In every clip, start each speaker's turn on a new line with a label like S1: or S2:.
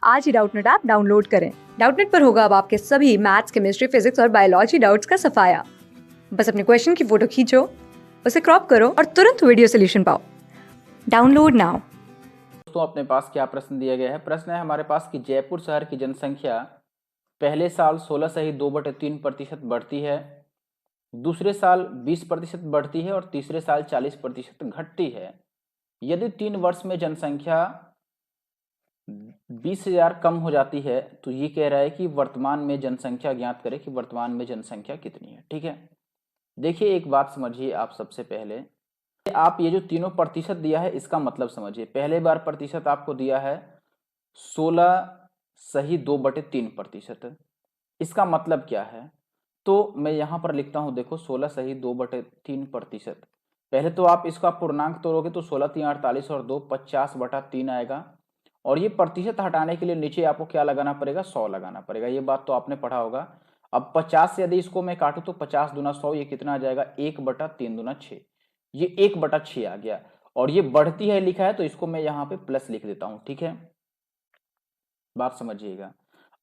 S1: आज ही Doubtnut app download करें। Doubtnut पर होगा अब आपके सभी मैथ्स, केमिस्ट्री, फिजिक्स और बायोलॉजी डाउट्स का सफाया। बस अपने क्वेश्चन की फोटो खींचो, उसे क्रॉप करो और तुरंत वीडियो सोल्यूशन पाओ। Download now.
S2: दोस्तों, अपने पास क्या प्रश्न दिया गया है? प्रश्न है हमारे पास कि जयपुर शहर की जनसंख्या पहले साल 16.2/3% बढ़ती है, दूसरे साल 20% बढ़ती है और तीसरे साल 40% घटती है। यदि 3 वर्ष में जनसंख्या 20,000 कम हो जाती है तो ये कह रहा है कि वर्तमान में जनसंख्या ज्ञात करें कि वर्तमान में जनसंख्या कितनी है। ठीक है, देखिए एक बात समझिए आप। सबसे पहले आप ये जो तीनों प्रतिशत दिया है इसका मतलब समझिए। पहले बार प्रतिशत आपको दिया है 16.2/3%। इसका मतलब क्या है? तो मैं यहां पर लिखता हूं, देखो 16.2/3%। पहले तो आप इसका पूर्णांक तोड़ोगे तो 16×3 = 48 और 2 50/3 आएगा। और ये प्रतिशत हटाने के लिए नीचे आपको क्या लगाना पड़ेगा? 100 लगाना पड़ेगा। ये बात तो आपने पढ़ा होगा। अब 50 से यदि इसको मैं काटूं तो 50 दूना 100, ये कितना आ जाएगा? 1/3 दूना 6। ये 1/6 आ गया। और ये बढ़ती है लिखा है तो इसको मैं यहाँ पे प्लस लिख देता हूं। ठीक है, बात समझिएगा।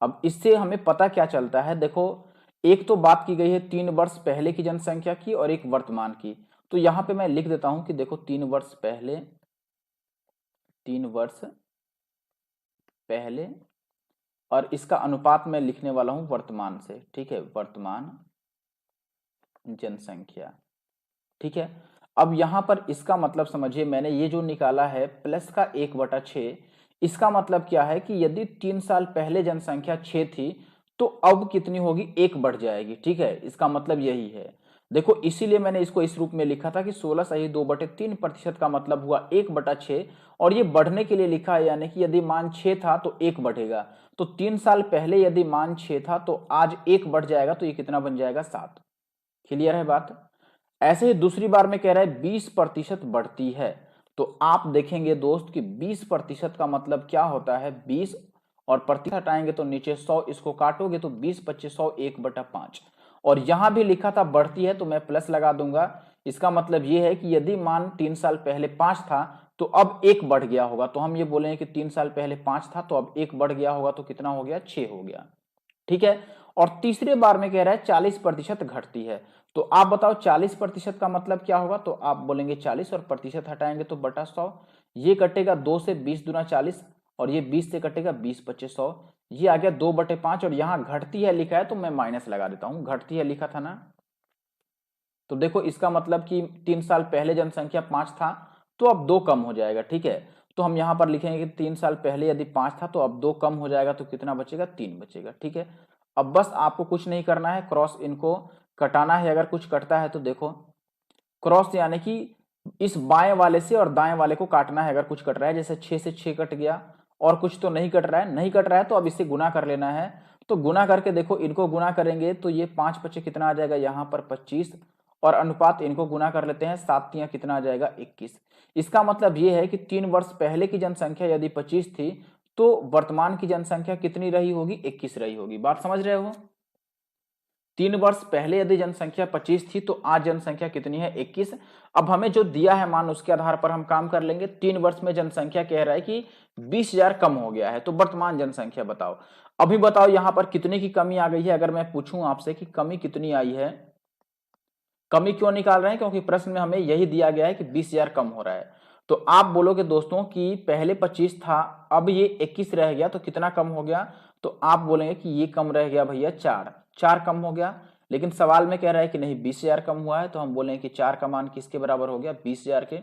S2: अब इससे हमें पता क्या चलता है? देखो, एक तो बात की गई है 3 वर्ष पहले की जनसंख्या की और एक वर्तमान की। तो यहां पे मैं लिख देता हूं कि देखो 3 वर्ष पहले, 3 वर्ष पहले, और इसका अनुपात मैं लिखने वाला हूं वर्तमान से। ठीक है, वर्तमान जनसंख्या। ठीक है, अब यहां पर इसका मतलब समझिए, मैंने ये जो निकाला है प्लस का 1/6, इसका मतलब क्या है कि यदि 3 साल पहले जनसंख्या 6 थी तो अब कितनी होगी? 1 बढ़ जाएगी। ठीक है, इसका मतलब यही है। देखो, इसीलिए मैंने इसको इस रूप में लिखा था कि 16.2/3% का मतलब हुआ 1/6। और ये बढ़ने के लिए लिखा है, यानी कि यदि मान 6 था तो 1 बढ़ेगा। तो 3 साल पहले यदि मान 6 था तो आज 1 बढ़ जाएगा तो ये कितना बन जाएगा? 7। क्लियर है बात? ऐसे ही दूसरी बार में कह रहा है 20% बढ़ती है। तो आप देखेंगे दोस्त कि 20% का मतलब क्या होता है? 20 और प्रतिशत हटाएंगे तो नीचे 100, इसको काटोगे तो 20×25 = 1/5। और यहां भी लिखा था बढ़ती है तो मैं प्लस लगा दूंगा। इसका मतलब यह है कि यदि मान 3 साल पहले 5 था तो अब 1 बढ़ गया होगा। तो हम ये बोलेंगे कि 3 साल पहले 5 था तो अब 1 बढ़ गया होगा तो कितना हो गया? 6 हो गया। ठीक है, और तीसरे बार में कह रहा है 40% घटती है। तो आप बताओ 40% का मतलब क्या होगा? तो आप बोलेंगे 40 और प्रतिशत हटाएंगे तो बटा 100। ये कटेगा 2 से, 20 दूना 40, और ये 20 से कटेगा 20×25 = 100। ये आ गया 2/5। और यहां घटती है लिखा है तो मैं माइनस लगा देता हूं। घटती है लिखा था ना, तो देखो इसका मतलब कि 3 साल पहले जनसंख्या 5 था तो अब 2 कम हो जाएगा। ठीक है, तो हम यहां पर लिखेंगे कि 3 साल पहले यदि 5 था तो अब 2 कम हो जाएगा तो कितना बचेगा? 3 बचेगा। ठीक है, अब बस आपको कुछ नहीं करना है, क्रॉस इनको कटाना है। अगर कुछ कटता है तो देखो, क्रॉस यानी कि इस बाएं वाले से और दाएं वाले को काटना है। अगर कुछ कट रहा है, जैसे 6 से 6 कट गया और कुछ तो नहीं कट रहा है, नहीं कट रहा है तो अब इससे गुना कर लेना है। तो गुना करके देखो, इनको गुना करेंगे तो ये 5×5 कितना आ जाएगा? यहाँ पर 25। और अनुपात इनको गुना कर लेते हैं, 7×3 कितना आ जाएगा? 21। इसका मतलब ये है कि 3 वर्ष पहले की जनसंख्या यदि 25 थी तो वर्तमान की जनसंख्या कितनी रही होगी? 21 रही होगी। बात समझ रहे हो? 3 वर्ष पहले यदि जनसंख्या 25 थी तो आज जनसंख्या कितनी है? 21। अब हमें जो दिया है मान, उसके आधार पर हम काम कर लेंगे। 3 वर्ष में जनसंख्या कह रहा है कि 20,000 कम हो गया है, तो वर्तमान जनसंख्या बताओ। अभी बताओ यहां पर कितने की कमी आ गई है? अगर मैं पूछूं आपसे कि कमी कितनी आई है, कमी क्यों निकाल रहे हैं? क्योंकि प्रश्न में हमें यही दिया गया है कि 20,000 कम हो रहा है। तो आप बोलोगे दोस्तों कि पहले 25 था, अब ये 21 रह गया तो कितना कम हो गया? तो आप बोलेंगे कि ये कम रह गया भैया 4, 4 कम हो गया। लेकिन सवाल में कह रहा है कि नहीं 20,000 कम हुआ है, तो हम बोलेंगे कि 4 का मान किसके बराबर हो गया? 20,000 के।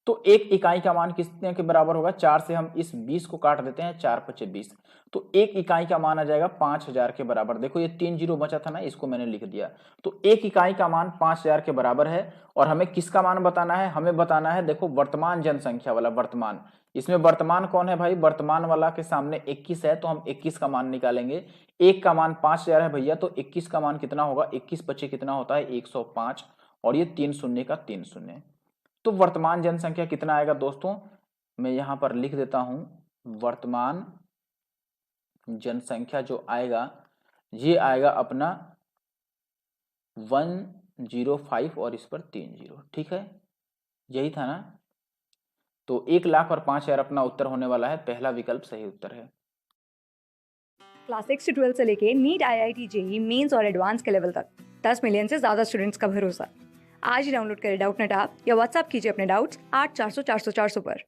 S2: तो एक इकाई का मान कितने के बराबर होगा? 4 से हम इस 20 को काट देते हैं, 4×5 = 20। तो एक इकाई का मान आ जाएगा 5,000 के बराबर। देखो ये 3 जीरो बचा था ना, इसको मैंने लिख दिया। तो एक इकाई का मान 5,000 के बराबर है। और हमें किसका मान बताना है? हमें बताना है, देखो वर्तमान जनसंख्या वाला, वर्तमान। इसमें वर्तमान कौन है भाई? वर्तमान वाला के सामने 21 है तो हम 21 का मान निकालेंगे। एक का मान 5,000 है भैया, तो 21 का मान कितना होगा? 21×5 कितना होता है? 105। और ये 3 शून्य का 3 शून्य। तो वर्तमान जनसंख्या कितना आएगा दोस्तों? मैं यहां पर लिख देता हूं, वर्तमान जनसंख्या जो आएगा ये आएगा अपना 105 और इस पर 3 जीरो। ठीक है, यही था ना? तो 1,05,000 अपना उत्तर होने वाला है। पहला विकल्प सही उत्तर है।
S1: क्लास 6 से 12 से लेके नीट, IIT, जेई मेंस और एडवांस के लेवल तक 10 मिलियन से ज्यादा स्टूडेंट्स का भरोसा। आज ही डाउनलोड करें डाउटनेट ऐप या व्हाट्सएप कीजिए अपने डाउट्स 8400 400 400 पर।